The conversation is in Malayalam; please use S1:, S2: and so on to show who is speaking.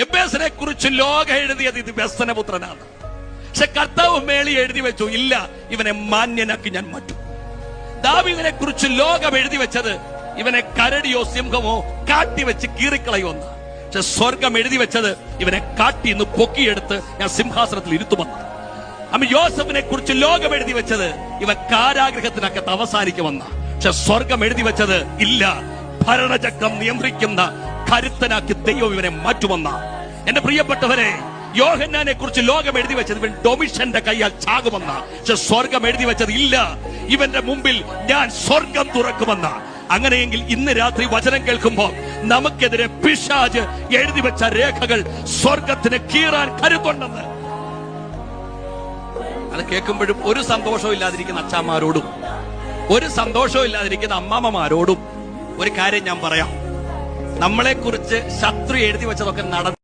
S1: യബ്ബേസിനെ കുറിച്ച് ലോകം എഴുതിയത് ഇത് വ്യസനപുത്രനാണ്. പക്ഷെ കർത്താവ് മേളി എഴുതി വെച്ചു, ഇല്ല, ഇവനെ മാന്യനാക്കി ഞാൻ മാറ്റും. ദാവീദിനെ കുറിച്ച് ലോകം എഴുതി വെച്ചത് ഇവനെ കരടിയോ സിംഹമോ കാട്ടിവെച്ച് കീറിക്കളയുമെന്ന്. പക്ഷെ സ്വർഗം എഴുതി വെച്ചത് ഇവനെ കാട്ടിന്ന് പൊക്കിയെടുത്ത് ഞാൻ സിംഹാസനത്തിൽ ഇരുത്തുമെന്ന്. അമ്മ യോസഫിനെ കുറിച്ച് ലോകം എഴുതി വെച്ചത് ഇവൻ കാരാഗ്രഹത്തിനകത്ത് അവസാനിക്കുമെന്ന്. പക്ഷെ സ്വർഗം എഴുതി വെച്ചത് ഇല്ല, ഭരണചക്രം നിയന്ത്രിക്കുന്ന കരുത്തനാക്കി ദൈവം ഇവനെ മാറ്റുമെന്ന. എന്റെ പ്രിയപ്പെട്ടവരെ, യോഹന്നാനെ കുറിച്ച് ലോകം എഴുതി വെച്ചത് ഇവൻ ഡൊമിഷന്റെ കയ്യാൽ ചാകുമെന്ന. പക്ഷെ സ്വർഗം എഴുതി വെച്ചത് ഇല്ല, ഇവന്റെ മുമ്പിൽ ഞാൻ സ്വർഗം തുറക്കുമെന്ന. അങ്ങനെയെങ്കിൽ ഇന്ന് രാത്രി വചനം കേൾക്കുമ്പോൾ നമുക്കെതിരെ പിശാച് എഴുതി വെച്ച രേഖകൾ സ്വർഗത്തിന് കീറാൻ കരുത്തുണ്ടെന്ന്. അത് കേൾക്കുമ്പോഴും ഒരു സന്തോഷവും ഇല്ലാതിരിക്കുന്ന അച്ഛന്മാരോടും ഒരു സന്തോഷവും ഇല്ലാതിരിക്കുന്ന അമ്മാമ്മമാരോടും ഒരു കാര്യം ഞാൻ പറയാം. നമ്മളെ കുറിച്ച് ശത്രു എഴുതി വെച്ചതൊക്കെ നടന്നു.